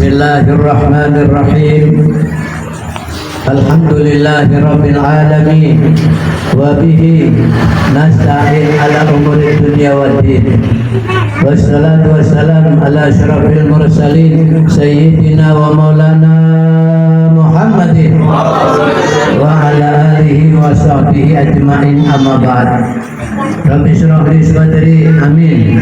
Bismillahirrahmanirrahim. Alhamdulillahirabbil alamin wa bihi nasta'in ala umuri dunya waddin. Wassalatu wassalamu ala asyrafil mursalin sayyidina wa maulana Muhammadin wa ala alihi wa sahbihi ajma'in, amma ba'd. Rabbi shrah li sadri, amin.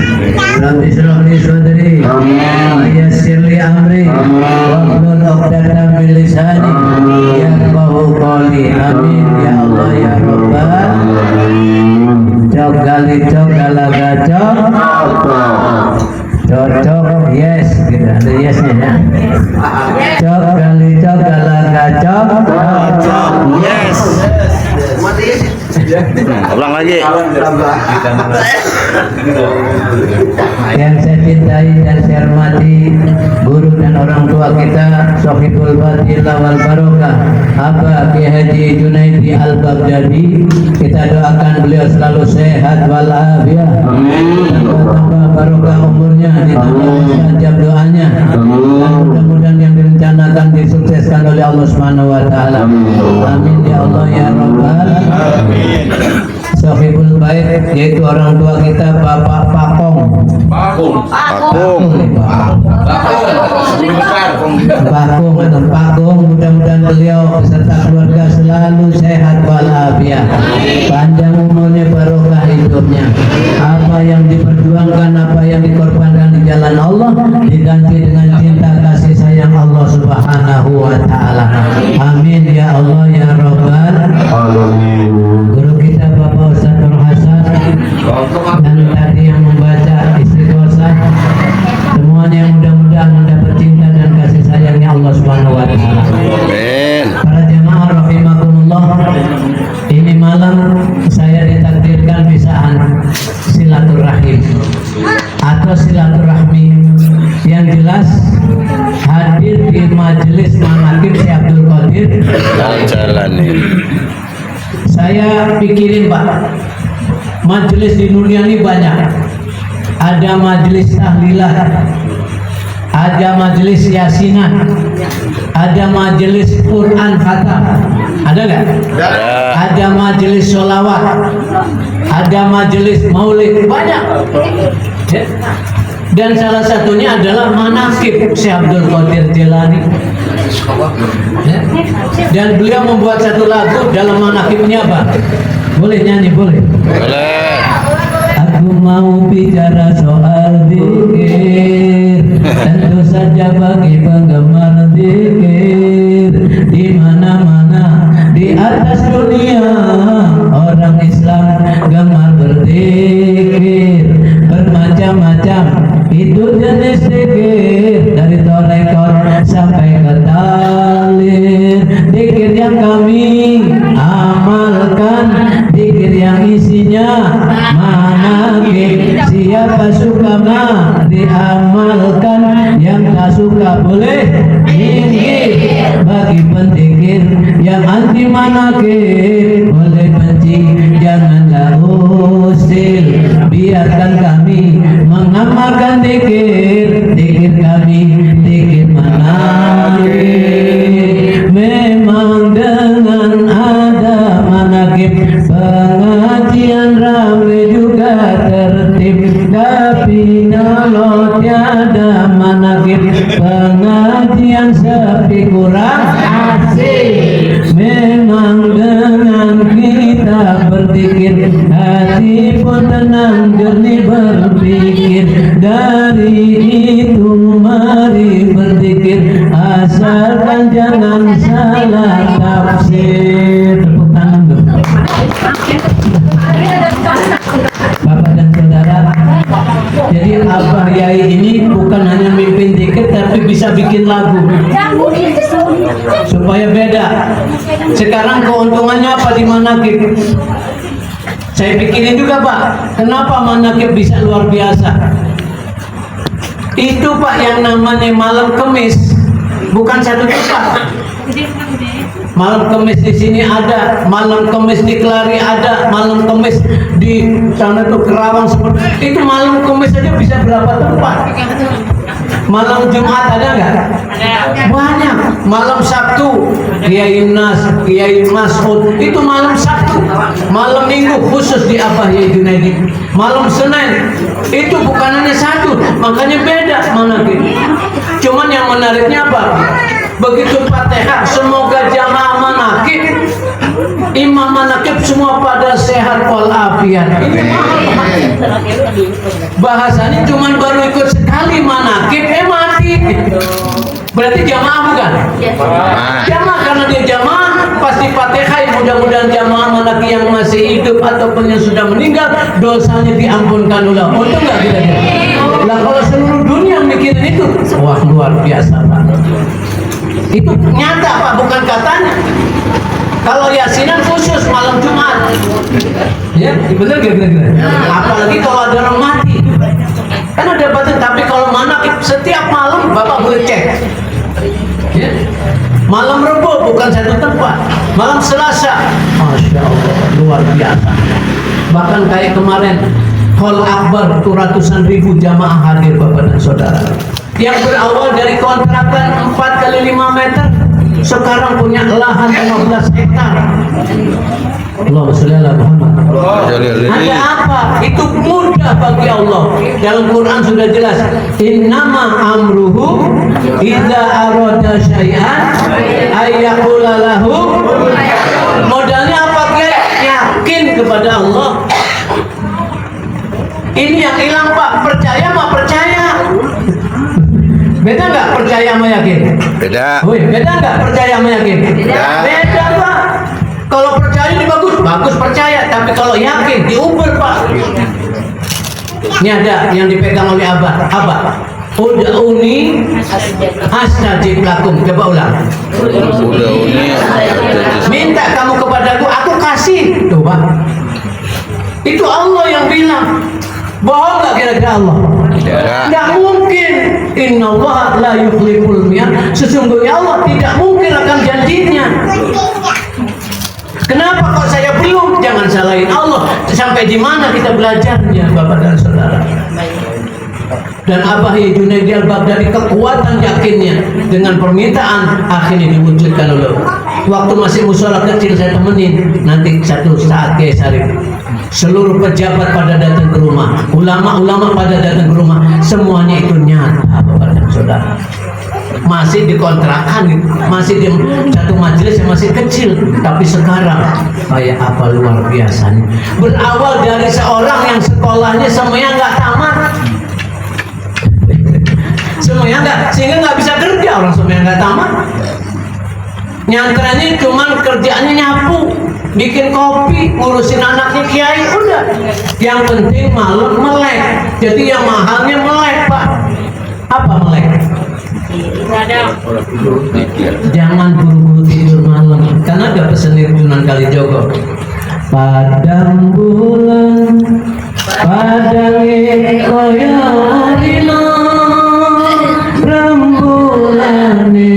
Rabbi shrah li sadri, amin. Yassir li amri, wahlul 'uqdatam min lisani yafqahu qawli, amin ya Allah ya Rabbal. Cok gali cok galaga cok cocok yes, gitu ada yesnya ya. Cok gali cok galaga cok cocok yes. Ulang lagi. Yang saya cintai dan saya hormati guru dan orang tua kita, Sohibul Fadilah wal Barokah, Abah Ki Haji Junaidi Al-Baghdadi. Kita doakan beliau selalu sehat walafiat, tambah barokah umurnya, ditambah mustajab doanya, dan mudah-mudahan yang direncanakan disukseskan oleh Allah Subhanahu wa taala. Amin ya Allah ya Rabbal. Sohibul Bait, yaitu orang tua kita Bapak Pakong. Pakung atau Pakung, mudah-mudahan beliau beserta keluarga selalu sehat walafiat, panjang umurnya, barokah hidupnya. Apa yang diperjuangkan, apa yang dikorbankan di jalan Allah diganti dengan cinta kasih sayang Allah Subhanahu wa taala. Amin ya Allah ya Rabbal alamin. Guru kita Bapak Ustaz Nur Hasan dan tadi yang membaca istighosah, semuanya mudah-mudahan mendapat cinta dan kasih sayangnya Allah Subhanahu wa taala. Amin. Para jemaah rahimakumullah, ini malam saya ditakdirkan bisaan silaturahim atau silaturahmi, yang jelas hadir di majelis manaqib Syekh Abdul Qadir. Jalanin. Saya pikirin Pak, majelis di dunia ini banyak. Ada majelis tahlilah, ada majelis yasinan, ada majelis Quran khatam, ada nggak? Ada majelis sholawat, ada majelis maulid, banyak. Dan salah satunya adalah manaqib Syekh Abdul Qadir Jilani. Dan beliau membuat satu lagu dalam manaqibnya apa? Boleh nyanyi, boleh? Boleh. Aku mau bicara soal zikir, tentu saja bagi penggemar zikir. Di mana-mana di atas dunia orang Islam gemar berzikir, bermacam-macam itu jenis zikir, dari torekot sampai ke talir. Zikir yang kami amalkan, zikir yang isinya manaqib. Siapa suka mah diamalkan, yang tak suka boleh minggir. Bagi penzikir yang anti manaqib boleh benci, janganlah usil. Biarkan kami mengamalkan zikir, zikir kami zikir manaqib. Memang dengan ada manaqib pengajian ramai juga tertib, tapi kalau tiada manaqib pengajian sepi kurang asik. Memang dengan kita berzikir hati pun tenang jernih berpikir, dari itu mari berzikir asalkan jangan salah tafsir. Tepuk tangan dong Bapak dan saudara. Jadi Abah Yai ini bukan hanya mimpin zikir, tapi bisa bikin lagu supaya beda. Sekarang keuntungannya apa di manaqib? Saya pikirin juga Pak, kenapa manaqib bisa luar biasa? Itu Pak yang namanya malam Kemis, bukan 1 juta. Malam Kemis di sini ada, malam Kemis di Kelari ada, malam Kemis di sana tuh Kerawang seperti itu. Malam Kemis aja bisa berapa tempat? Malam Jumat ada nggak? banyak. Malam Sabtu Kiai Nas, Kiai Mas'ud itu malam Sabtu. Malam Minggu khusus di Abah Yai Junaidi. Malam Senin itu bukan hanya satu, makanya beda manakib. Cuman yang menariknya apa? Begitu Fatihah, semoga jamaah manakib, imam manakib semua pada sehat walafiat. Bahasanya cuman baru ikut sekali manakib, mati. Berarti jamaah bukan? Jamaah karena dia jamaah pasti Fatihah. Mudah-mudahan jamaah manakib yang masih hidup ataupun yang sudah meninggal dosanya diampunkan oleh Allah. Untung nggak kira-kira? Lah kalau seluruh dunia mikirin itu, wah luar biasa Pak. Itu nyata Pak, bukan katanya. Kalau yasinan khusus malam Jumat, ya bener gak kira-kira? Apalagi kalau ada orang mati, kan ada batas. Tapi kalau manakib setiap malam Bapak boleh cek. Ya. Malam Rebo bukan satu tempat, malam Selasa, Masya Allah luar biasa. Bahkan kayak kemarin Hall Akbar itu ratusan ribu jamaah hadir Bapak dan Saudara. Yang berawal dari kontrakan 4 kali 5 meter sekarang punya lahan 15 hektar. Allahumma sholli ala Muhammad. Ada apa? Itu mudah bagi Allah. Dalam Quran sudah jelas, innama amruhu idza arada syai'an ayyaqula lahu. Modalnya apa Kiai? Yakin kepada Allah. Ini yang hilang Pak, percaya mah percaya. Beda nggak percaya sama yakin? Beda. Beda nggak percaya sama yakin? Beda Pak. Kalau percaya ini bagus, bagus percaya. Tapi kalau yakin diuber Pak. Ini ada yang dipegang oleh Abah. Abah, ud'uni astajib lakum. Coba ulang. Ud'uni Minta kamu kepadaku, aku kasih. Tuh Pak. Itu Allah yang bilang. Bohong nggak kira-kira Allah? Tidak mungkin. Innallaha la yukhliful mi'ad. Sesungguhnya Allah tidak mungkin akan janjinya. Kenapa kok saya belum? Jangan salahin Allah. Sampai di mana kita belajarnya Bapak dan Saudara? Dan Abah Yai Junaidi Al-Baghdadi kekuatan yakinnya dengan permintaan akhirnya diwujudkan oleh waktu masih musola kecil saya temenin. Nanti satu saat Kiai Sarif, seluruh pejabat pada datang ke rumah, ulama-ulama pada datang ke rumah, semuanya itu nyata Bapak dan Saudara. Masih dikontrakan, masih di satu majelis yang masih kecil, tapi sekarang kayak apa luar biasanya. Berawal dari seorang yang sekolahnya semuanya nggak tamat, semuanya nggak, sehingga nggak bisa kerja orang semuanya nggak tamat. Nyantrennya cuman kerjaannya nyapu, bikin kopi, ngurusin anaknya kiai, udah. Yang penting malam melek. Jadi yang mahalnya melek Pak. Apa melek? Jangan buru-buru tidur malam. Karena ada pesenir Sunan Kalijogo. Padang bulan, padang koyo rino, rembulane.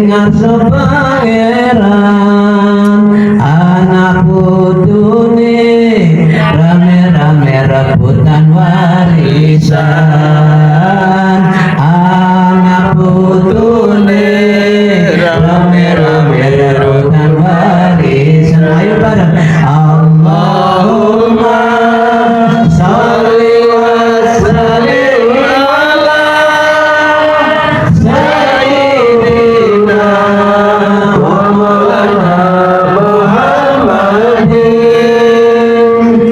ngarsa pangeran anak putune rame-rame rebutan warisan anak putune rame-rame rebutan warisan. Ayo bareng Allahumma sholli wa sallim ala sayyidina wa maulana Muhammadin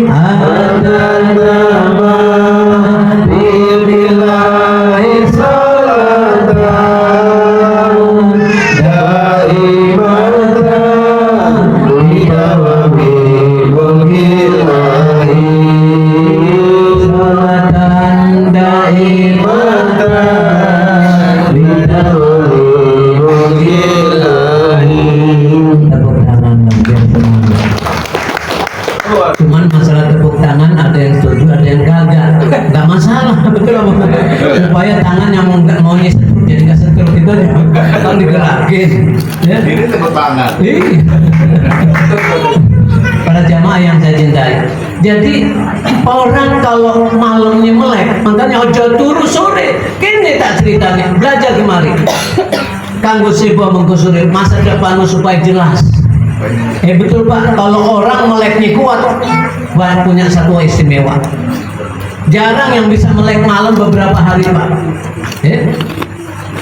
adadama billahi salatan daimatan bidawami mulkillahi salatan daimatan bidawami mulkillahi. Tepuk tangan dong, biar semuanya. Cuman masalah tepuk tangan ada yang setuju, ada yang kagak. Gak masalah, betul apa? Supaya tangan yang mau nyesetrum jadi gak setrum itu kan digerakin. Ya? Ini tepuk tangan. Iya. Para jamaah yang saya cintai. Jadi orang kalau malamnya melek, makanya ojo turu sore. Kini tak ceritanya, belajar kemari. Kanggo sibuk mengkusuri masa depanmu supaya jelas. Betul Pak, kalau orang meleknya kuat, Pak punya satu istimewa. Jarang yang bisa melek malam beberapa hari Pak.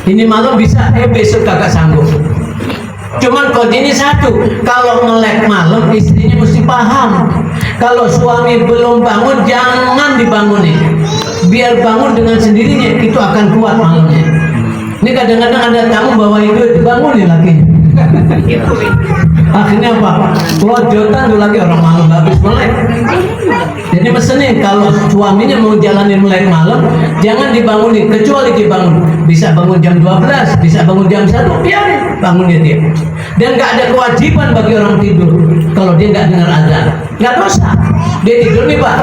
Ini malam bisa, besok kakak sanggup. Cuman kode ini satu, kalau melek malam istrinya mesti paham. Kalau suami belum bangun, jangan dibangunin. Biar bangun dengan sendirinya, itu akan kuat malamnya. Ini kadang-kadang ada tamu bawa itu dibangunin lagi. Akhirnya apa? Kelojotan tuh lagi orang malam habis melek. Jadi mesenin kalau suaminya mau jalanin melek malam, jangan dibangunin, kecuali dibangun. Bisa bangun jam 12, bisa bangun jam 1, biarin bangunnya dia. Dan nggak ada kewajiban bagi orang tidur kalau dia nggak dengar azan, nggak dosa. Dia tidur nih Pak,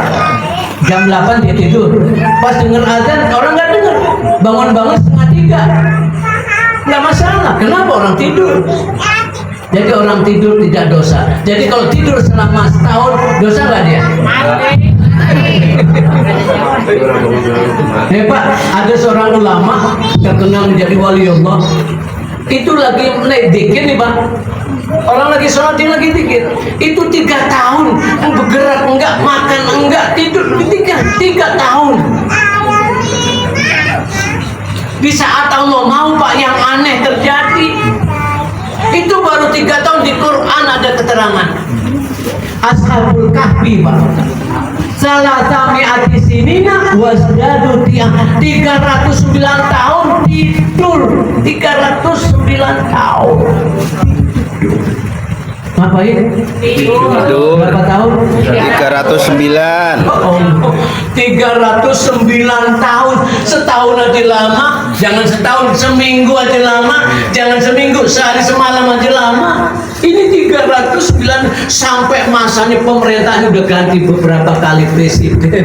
jam 8 dia tidur. Pas dengar azan orang nggak dengar, bangun-bangun setengah 3, nggak masalah. Kenapa orang tidur? Jadi orang tidur tidak dosa. Jadi kalau tidur selama setahun, dosa nggak dia? Pak, ada seorang ulama terkenal menjadi wali Allah. Itu lagi naik dikir nih Pak. Orang lagi sholat, dia lagi dikir. Itu 3 tahun, bergerak enggak, makan enggak, tidur 3 tahun. Di saat Allah mau Pak, yang aneh terjadi. Itu baru 3 tahun. Di Quran ada keterangan. Ashabul Kahfi Pak, salah sami'ati sinina wasdadu tiang, 309 tahun tidur. 309 tahun ngapain? Tidur. Berapa tahun? 309. 309 tahun. Setahun aja lama. Jangan setahun, seminggu aja lama. Jangan seminggu, sehari semalam aja lama. Ini 309 sampai masanya pemerintahnya udah ganti beberapa kali presiden.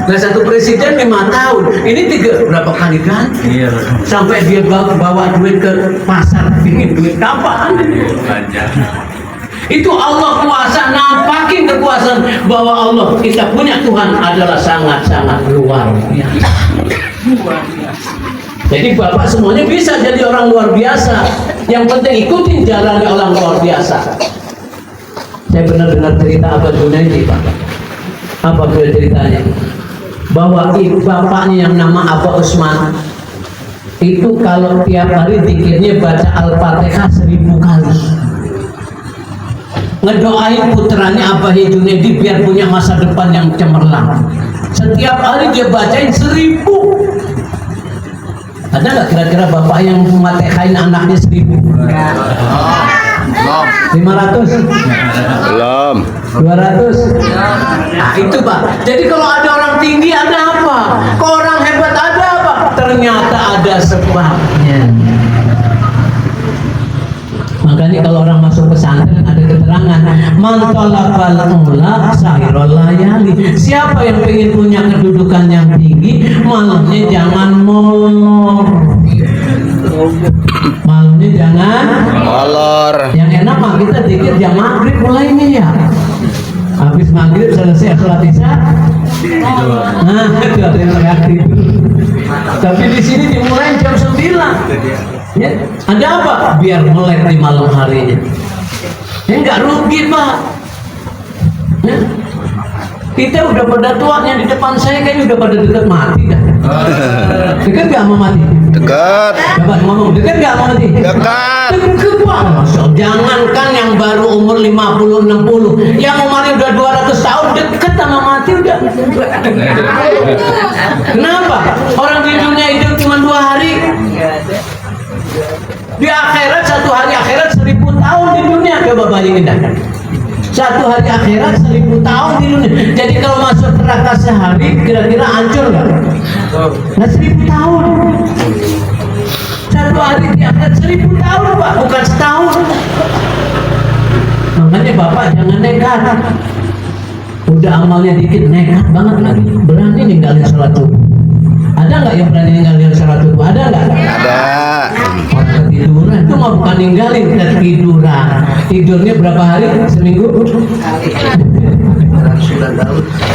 Nah satu presiden 5 tahun. Ini berapa kali ganti? Sampai dia bawa duit ke pasar, pingin duit kapan? Itu Allah kuasa, nampakin kekuasaan bahwa Allah, kita punya Tuhan adalah sangat-sangat luar biasa. Jadi Bapak semuanya bisa jadi orang luar biasa. Yang penting ikutin jalannya orang luar biasa. Saya benar-benar cerita apa Junaidi Pak. Apa beliau ceritanya? Bahwa bapaknya yang nama Abu Usman itu kalau tiap hari zikirnya baca Al-Fatihah 1000 kali. Ngedoain putranya Abah Junaidi biar punya masa depan yang cemerlang. Setiap hari dia bacain 1000. Ada nggak kira-kira bapak yang mematehain anaknya 1000? 500? Belum. 200? Nah itu Pak. Jadi kalau ada orang tinggi ada apa? Kalau orang hebat ada apa? Ternyata ada sebabnya. Makanya kalau orang masuk pesantren ada keterangan man talaqal ula sahirul layali. Siapa yang ingin punya kedudukan yang tinggi, malamnya jangan molor. Malamnya jangan. Molor. Yang enak mah kita dikit jam maghrib mulainya ya. Habis maghrib selesai sholat isya. Nah, itu ada yang reaktif. Tapi di sini dimulai jam 9. Ya, ada apa? Biar melek di malam harinya. Ya nggak rugi Pak. Ya. Kita udah pada tua, yang di depan saya kayaknya udah pada dekat mati dah. Dekat nggak mau mati? Dekat. Coba ngomong, dekat nggak mau mati? Dekat. Dekat Pak. Masya Allah. Jangankan yang baru umur 50, 60, yang umurnya udah 200 tahun dekat sama mati udah. Kenapa? Orang di dunia hidup cuma 2 hari. Di akhirat 1 hari akhirat 1000 tahun di dunia. Coba bayangin dah. 1 hari akhirat 1000 tahun di dunia. Jadi kalau masuk neraka sehari kira-kira hancur nggak? Nah 1000 tahun. 1 hari di akhirat 1000 tahun Pak, bukan setahun. Makanya Bapak jangan nekat. Udah amalnya dikit nekat banget lagi. Berani ninggalin sholat subuh. Ada nggak yang berani ninggalin sholat subuh? Ada nggak? Ada. Orang ketiduran itu mah bukan ninggalin, ketiduran. Tidurnya berapa hari? Seminggu?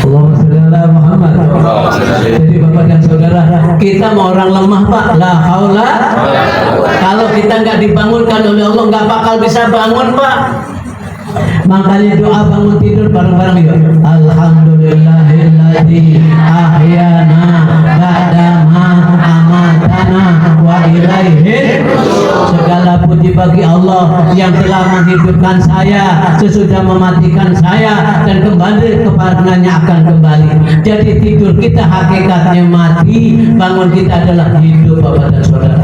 Allahumma sholli ala Muhammad. Jadi Bapak dan Saudara, kita mau orang lemah Pak, la haula. Kalau kita nggak dibangunkan oleh Allah nggak bakal bisa bangun Pak. Makanya doa bangun tidur bareng-bareng yuk. Alhamdulillahilladzi ahyana ba'da ma amatana wa ilaihi. Segala puji bagi Allah yang telah menghidupkan saya sesudah mematikan saya dan kembali kepadanya akan kembali. Jadi tidur kita hakikatnya mati, bangun kita adalah hidup Bapak dan Saudara.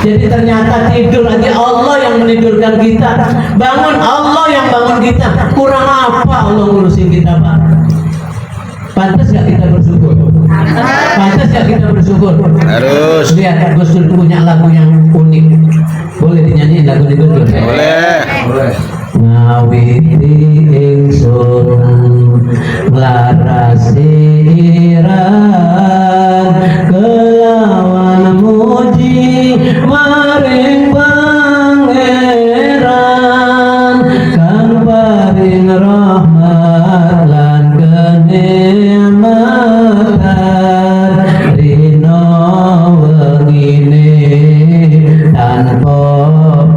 Jadi ternyata tidur aja Allah yang menidurkan kita, bangun Allah yang bangun kita. Kurang apa Allah ngurusin kita Pak? Pantas gak kita bersyukur? Pantas gak kita bersyukur? Harus. Lihat Gus Dur punya lagu yang unik. Boleh dinyanyiin lagu itu? Boleh. Ngawiti ingsun larasi iran kelawan muji maring pangeran kang paring rahmat lan kenikmatan rina wengine tanpa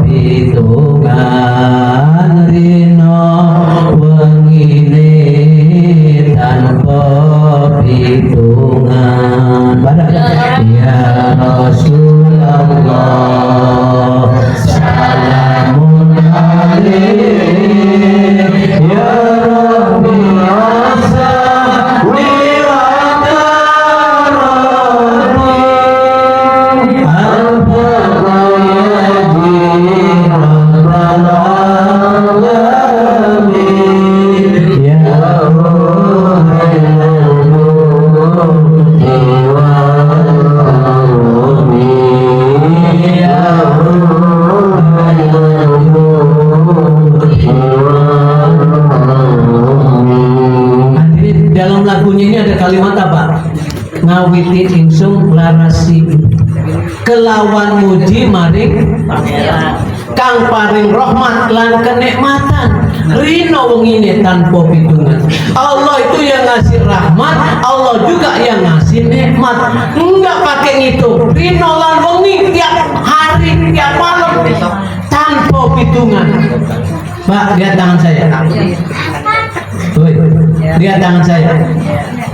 pitungan rina wengine tanpa pitungan. Ya Rasulullah salamun alaik ya Rabbi asali wa tarabbi al-faqayaji rabbal alamin ya Hadirin, dalam lagunya ini ada kalimat apa? Ngawiti ingsun larasi kelawan muji maring kang paring rahmat lan kenikmatan rino wengine tanpa pitungan. Allah itu yang ngasih rahmat, Allah juga yang ngasih nikmat. Enggak pakai ngitung. Rino lan wengi tiap hari, tiap malam tanpa pitungan. Mbak, lihat tangan saya. Tuh, lihat tangan saya.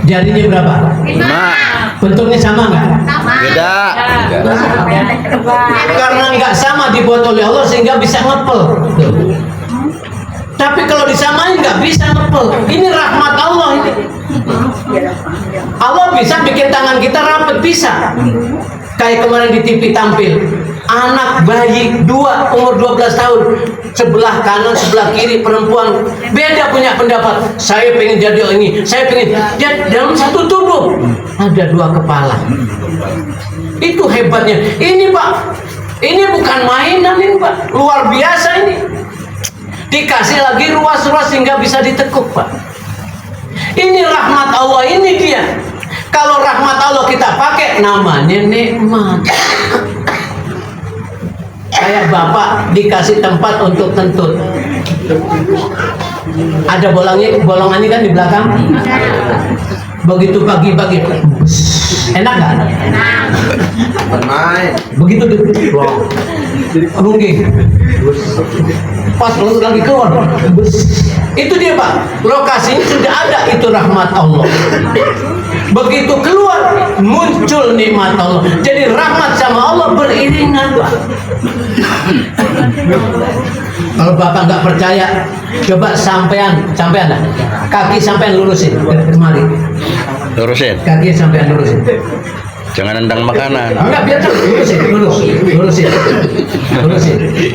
Jarinya berapa? 5. Bentuknya sama nggak? Beda. Karena nggak sama dibuat oleh Allah sehingga bisa ngepel. Tapi kalau disamain nggak bisa ngepel. Ini rahmat Allah ini. Allah bisa bikin tangan kita rapet, bisa. Kayak kemarin di TV tampil anak bayi 2 umur 12 tahun, sebelah kanan sebelah kiri perempuan, beda punya pendapat. Saya pengen jadi ini, saya pengen jadi dalam satu tubuh ada 2 kepala. Itu hebatnya. Ini Pak, ini bukan mainan ini Pak, luar biasa ini. Dikasih lagi ruas-ruas sehingga bisa ditekuk Pak. Ini rahmat Allah, ini dia. Kalau rahmat Allah kita pakai namanya nikmat. kayak bapak dikasih tempat untuk kentut. Ada bolongannya kan di belakang. Begitu pagi-pagi, enak nggak? Begitu rungging. Pas lagi keluar, itu dia Pak. Lokasinya sudah ada, itu rahmat Allah. Begitu keluar, muncul nikmat Allah. Jadi rahmat sama Allah beriringan Pak. Kalau Bapak nggak percaya, coba sampean dah. Kaki sampean lurusin kemari. Lurusin. Kaki sampean lurusin. Jangan nendang makanan. Enggak, biar lurusin.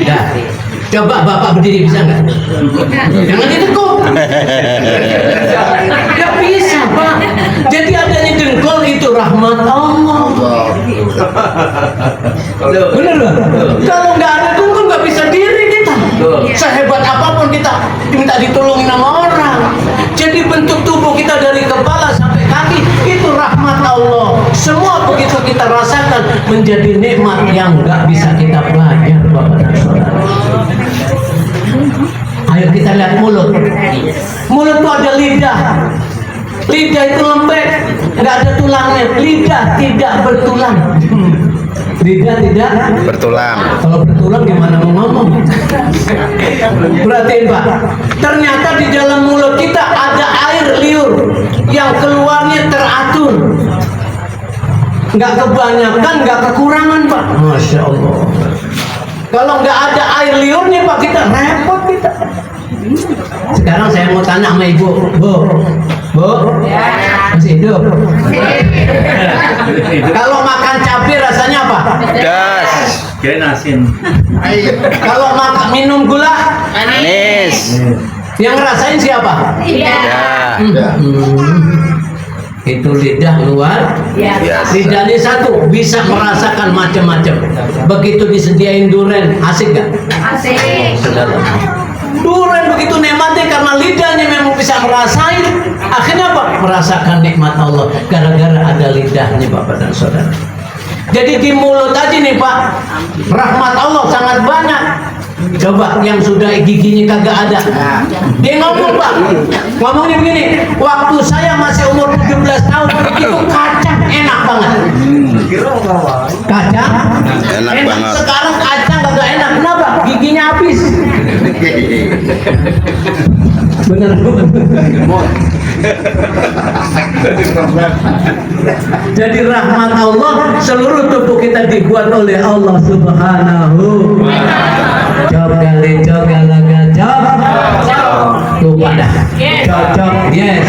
Dah. Coba Bapak berdiri bisa nggak? Jangan ditekuk. Nggak bisa Pak. Jadi adanya dengkul itu rahmat Allah. Bener Pak? Kalau nggak ada dengkul nggak bisa diri kita. Sehebat apapun kita minta ditolongin sama orang. Jadi bentuk tubuh kita dari kepala sampai kaki itu rahmat Allah. Semua begitu kita rasakan menjadi nikmat yang nggak bisa kita bayar Bapak dan Saudara. Ayo kita lihat mulut. Mulut itu ada lidah. Lidah itu lembek, nggak ada tulangnya. Lidah tidak bertulang. Lidah tidak Bertulang. Kalau bertulang gimana mau ngomong? Perhatiin Pak, ternyata di dalam mulut kita ada air liur yang keluarnya teratur. Nggak kebanyakan, nggak kekurangan Pak. Masya Allah. Kalau nggak ada air liurnya Pak, kita repot kita. Sekarang saya mau tanya sama Ibu, Bu, masih hidup? Kalau makan cabai rasanya apa? Das. Kirain asin. Kalau minum gula, Manis. yang ngerasain siapa? Ya. Itu lidah luar. Lidahnya satu bisa merasakan macam-macam. Begitu disediain durian, asik gak? Asik. Durian begitu nikmatnya karena lidahnya memang bisa merasain. Akhirnya apa? Merasakan nikmat Allah gara-gara ada lidahnya Bapak dan Saudara. Jadi di mulut aja nih Pak, rahmat Allah sangat banyak. Coba yang sudah giginya kagak ada, dia ngomong Pak, ngomongnya begini, waktu saya masih umur 17 tahun itu kacang enak banget. Kacang Enak banget. Sekarang kacang kagak enak, kenapa? Giginya habis. Bener. Jadi rahmat Allah, seluruh tubuh kita dibuat oleh Allah Subhanahu. Jogale jogalaga jog. Tuh pada. Cocok, yes.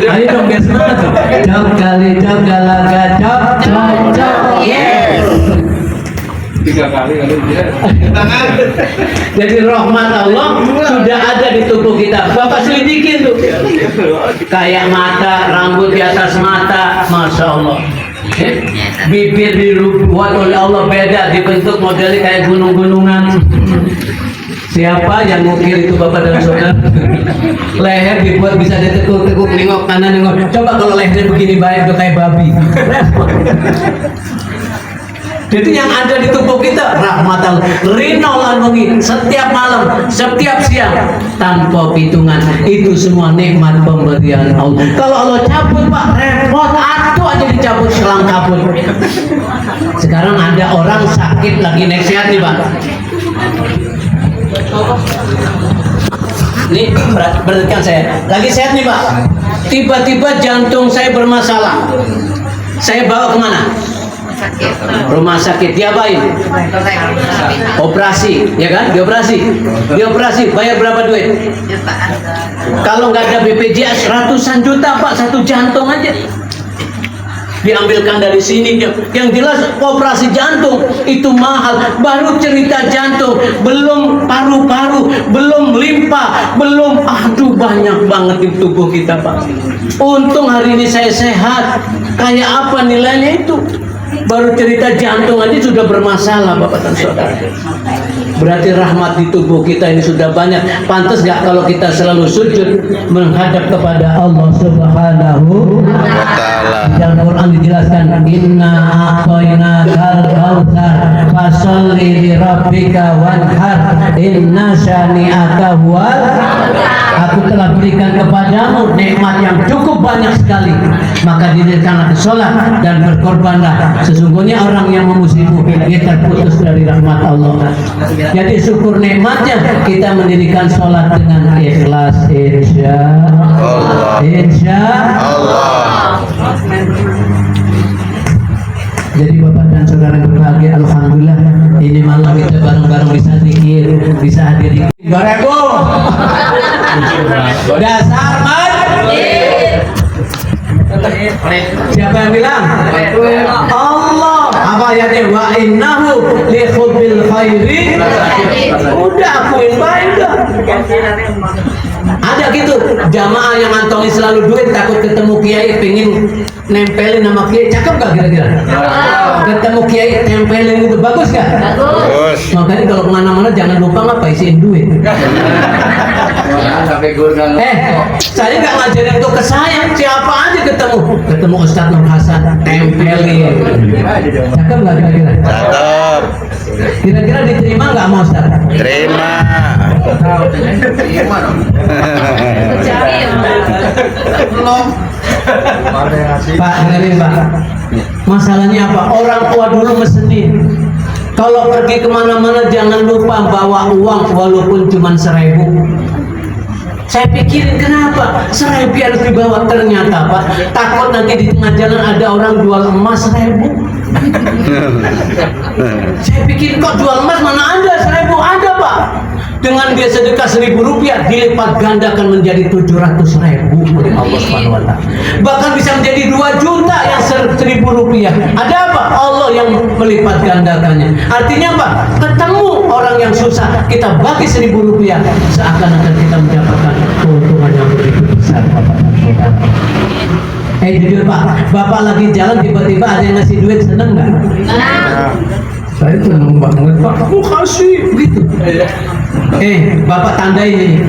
Ayo dong biar semangat. Jogale jogalaga jog. Cocok, yes. 3 kali dia. Jadi rahmat Allah sudah ada di tubuh kita. Bapak selidikin tuh. Kayak mata, rambut di atas mata, masya Allah. Bibir dibuat oleh Allah beda, dibentuk modelnya kayak gunung-gunungan. Siapa yang ngukir itu Bapak dan Saudara? Leher dibuat bisa ditekuk-tekuk, nengok kanan, nengok. Coba kalau lehernya begini baik tuh kayak babi. Repot. Jadi yang ada di tubuh kita rahmat Allah. Rino lanungi setiap malam, setiap siang tanpa hitungan. Itu semua nikmat pemberian Allah. Kalau Allah cabut Pak, repot, atuh aja dicabut selang kabut. Sekarang ada orang sakit lagi naik sehat nih Pak. Ini perhatikan saya, lagi sehat nih Pak. Tiba-tiba jantung saya bermasalah. Saya bawa kemana? Rumah sakit, diapain? Operasi, ya kan? Dioperasi, bayar berapa duit? Kalau nggak ada BPJS ratusan juta Pak, satu jantung aja. Diambilkan dari sini. Yang jelas operasi jantung itu mahal. Baru cerita jantung, belum paru-paru, belum limpa, belum, aduh banyak banget di tubuh kita Pak. Untung hari ini saya sehat. Kayak apa nilainya itu? Baru cerita jantung aja sudah bermasalah Bapak dan Saudara. Berarti rahmat di tubuh kita ini sudah banyak. Pantas gak kalau kita selalu sujud menghadap kepada Allah Subhanahu Wa ta'ala. dalam Quran dijelaskan inna a'tainakal kautsar fasholli li rabbika wanhar inna syani'aka huwal. Aku telah berikan kepadamu nikmat yang cukup banyak sekali, maka dirikanlah sholat dan berkorbanlah. Sesungguhnya orang yang memusuhimu dia terputus dari rahmat Allah. Jadi syukur nikmatnya kita mendirikan sholat dengan ikhlas, insya Allah. insya Allah. Jadi Bapak dan Saudara yang berbahagia, alhamdulillah ini malam kita bareng-bareng bisa zikir, bisa hadir di 2000. Dasar siapa yang bilang? Allah. Apa ayatnya? Wa innahu li hubbil khairi. Udah akuin baik dah. Ada gitu jamaah yang ngantongi selalu duit, takut ketemu kiai pengen nempelin nama kiai. Cakep gak kira-kira? Ketemu kiai tempelin itu bagus gak? Bagus. Makanya kalau kemana-mana jangan lupa ngapa isiin duit. Saya nggak ngajarin itu ke saya, siapa aja ketemu Ustadz Nur Hasan tempelin. Cakep nggak kira-kira? Cakep. Kira-kira diterima nggak mau Ustadz? Terima. Pak, dengerin Pak. Masalahnya apa? Orang tua dulu mesenin. Kalau pergi kemana-mana jangan lupa bawa uang walaupun cuma 1.000. Saya pikirin kenapa 1.000 harus dibawa, ternyata Pak takut nanti di tengah jalan ada orang jual emas 1.000. Saya pikir kok jual emas mana ada 1.000, ada Pak. Dengan dia sedekah 1.000 rupiah dilipat gandakan menjadi 700.000 oleh Allah Subhanahu Wa Taala. Bahkan bisa menjadi 2 juta yang 1.000 rupiah. Ada apa? Allah yang melipat gandakannya. Artinya apa? Ketemu orang yang susah kita bagi 1.000 rupiah seakan-akan kita mendapatkan keuntungan yang begitu besar Bapak dan Saudara. Jujur Pak, Bapak lagi jalan tiba-tiba ada yang ngasih duit, seneng nggak? Saya seneng banget Pak, kamu kasih gitu. Bapak tandai ini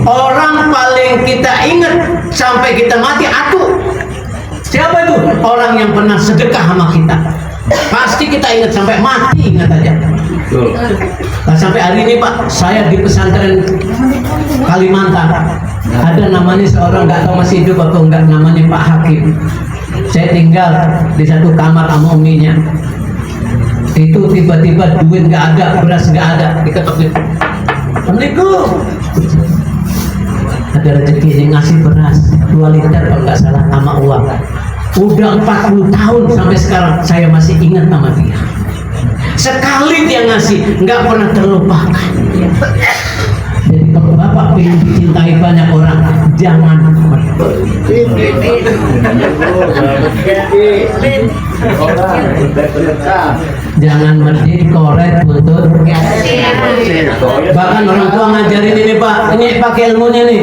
orang paling kita ingat sampai kita mati aku. Siapa itu? Orang yang pernah sedekah sama kita. Pasti kita ingat sampai mati, ingat aja. Nah, sampai hari ini Pak, saya di pesantren Kalimantan ada namanya seorang, nggak tahu masih hidup atau enggak, namanya Pak Hakim. Saya tinggal di satu kamar sama uminya. Itu tiba-tiba duit nggak ada, beras nggak ada, diketok gitu. Assalamualaikum. Ada rezeki yang ngasih beras 2 liter kalau nggak salah sama uang. Udah 40 tahun sampai sekarang saya masih ingat nama dia. Sekali dia ngasih nggak pernah terlupakan. Jadi kalau Bapak ingin dicintai banyak orang, jangan jangan berdiri koret buntut. Bahkan orang tua ngajarin ini Pak, ini pakai ilmunya nih.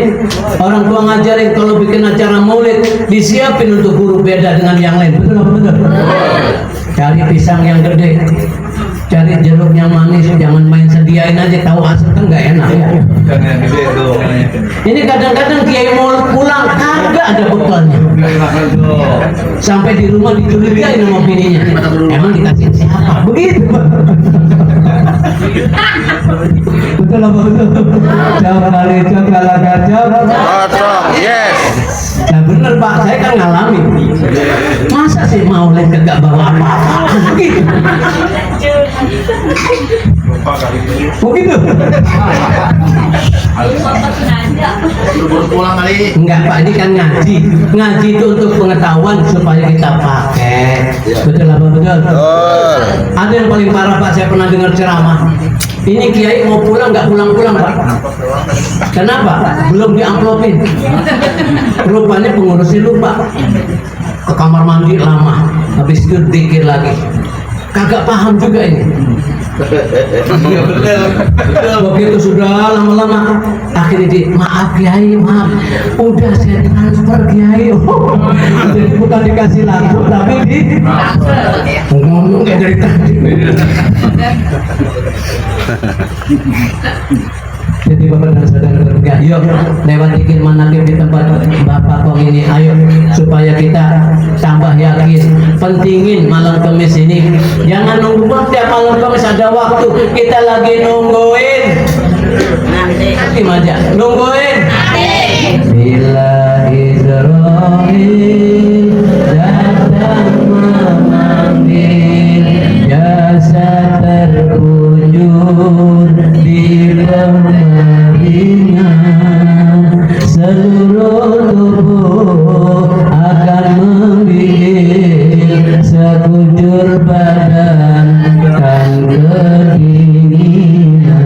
Orang tua ngajarin kalau bikin acara maulid disiapin untuk guru beda dengan yang lain. Betul apa betul? Cari pisang yang gede, cari jeruk yang manis, jangan main sediain aja, tahu asal kan nggak enak ya. Ini kadang-kadang kiai mau pulang kagak ada bekalnya, sampai di rumah dicurigain sama bininya, emang dikasih siapa begitu. Betul apa betul? Jawab kali kalah gajah. Kosong. Yes. Nah bener Pak, saya kan ngalamin. Masa sih maulid kagak bawa apa-apa gitu. Begitu. Pulang kali. Enggak Pak, ini kan ngaji. Ngaji itu untuk pengetahuan supaya kita pakai. Betul apa betul? Betul. Ada yang paling parah Pak, saya pernah dengar ceramah. Ini kiai mau pulang nggak pulang-pulang Pak. Kenapa? Belum diamplopin. Rupanya pengurusnya lupa. Ke kamar mandi lama, habis itu dikir lagi. Kagak paham juga ini. Begitu sudah lama-lama akhirnya maaf Kiai, maaf, udah saya transfer Kiai. Jadi bukan dikasih langsung tapi ngomong kayak dari tadi. Jadi Bapak dan Saudara bertiga, yuk lewat dikit manakib di tempat Bapak Kong ini, ayo supaya kita tambah yakin. Pentingin malam Kamis ini, jangan nunggu tiap malam Kamis ada waktu, kita lagi nungguin. Aja nungguin. Bila Israel datang memanggil, jasa terkunjur di pemeringan, seluruh tubuh akan menggigil, sekujur badan kan kedinginan.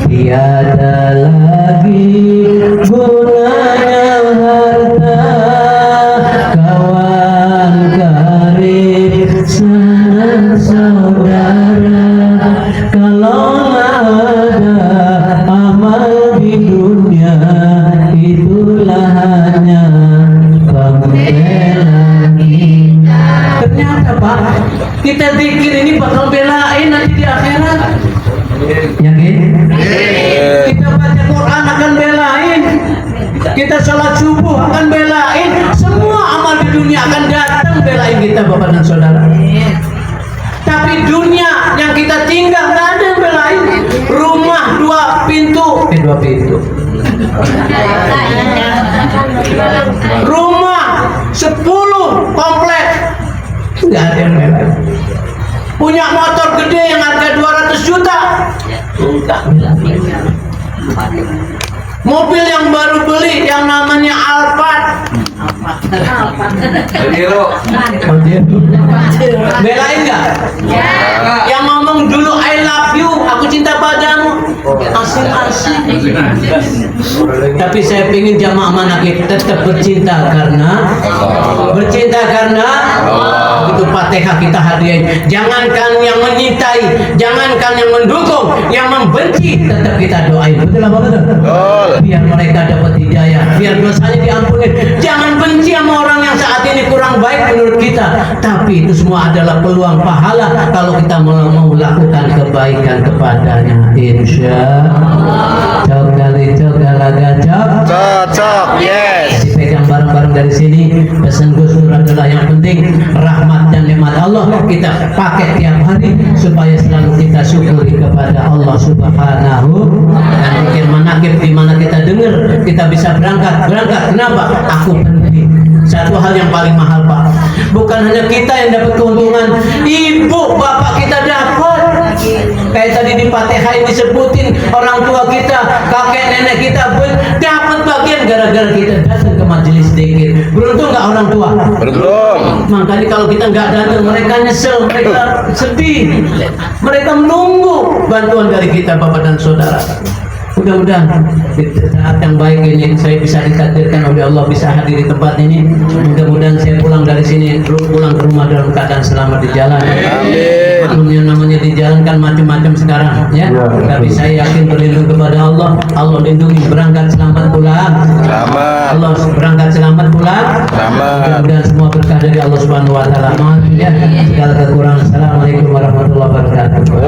Tiada lagi gunanya harta, kawan karib sanak saudara, kalau ada amal di dunia, itulah hanya pembelaan kita. Ternyata Pak, kita zikir ini bakal belain nanti di akhirat. Yakin? Kita baca Quran akan belain, kita sholat subuh akan belain, semua amal di dunia akan datang belain kita Bapak dan Saudara. Tapi dunia yang kita tinggal nggak ada yang belain. Rumah dua pintu, rumah 10 komplek, nggak ada yang belain. Punya motor gede yang harga 200 juta, mobil yang baru beli yang namanya Alphard, belain nggak? Yang ngomong dulu I love you, aku cinta padamu, asing-asing. Tapi saya ingin jamaah manakib tetap bercinta karena itu Fatihah kita hadiahin. Jangankan yang menyintai, jangankan yang mendukung, yang membenci tetap kita doain. Betul apa betul? Biar mereka dapat hidayah, biar dosanya diampuni. Jangan benci sama orang yang saat ini kurang baik menurut kita, tapi itu semua adalah peluang pahala kalau kita mau melakukan kebaikan kepadanya. Insya Allah. Cocok, yes. Dipegang bareng-bareng dari sini. Pesan Gus Dur adalah yang penting rahmat dan nikmat Allah kita pakai tiap hari supaya selalu kita syukuri kepada Allah Subhanahu. Dan pikir manakib di mana kita dengar kita bisa berangkat. Kenapa? Aku penting. Satu hal yang paling mahal Pak, bukan hanya kita yang dapat keuntungan, ibu bapak kita dapat. Kayak tadi di Fatihah ini disebutin orang tua kita, kakek nenek kita dapat bagian gara-gara kita datang ke majelis zikir. Beruntung nggak orang tua? Beruntung. Makanya kalau kita nggak datang, mereka nyesel, mereka sedih, mereka menunggu bantuan dari kita Bapak dan Saudara. Mudah-mudahan di saat yang baik ini saya bisa ditakdirkan oleh Allah bisa hadir di tempat ini. Mudah-mudahan saya pulang dari sini pulang ke rumah dalam keadaan selamat di jalan. Amin. Yang namanya di jalan kan macam-macam sekarang ya. Tapi saya yakin berlindung kepada Allah. Allah lindungi, berangkat selamat pulang. Selamat. Allah berangkat selamat pulang. Selamat. Mudah-mudahan semua berkah dari Allah Subhanahu wa taala. Mohon ya segala kekurangan. Assalamualaikum warahmatullahi wabarakatuh.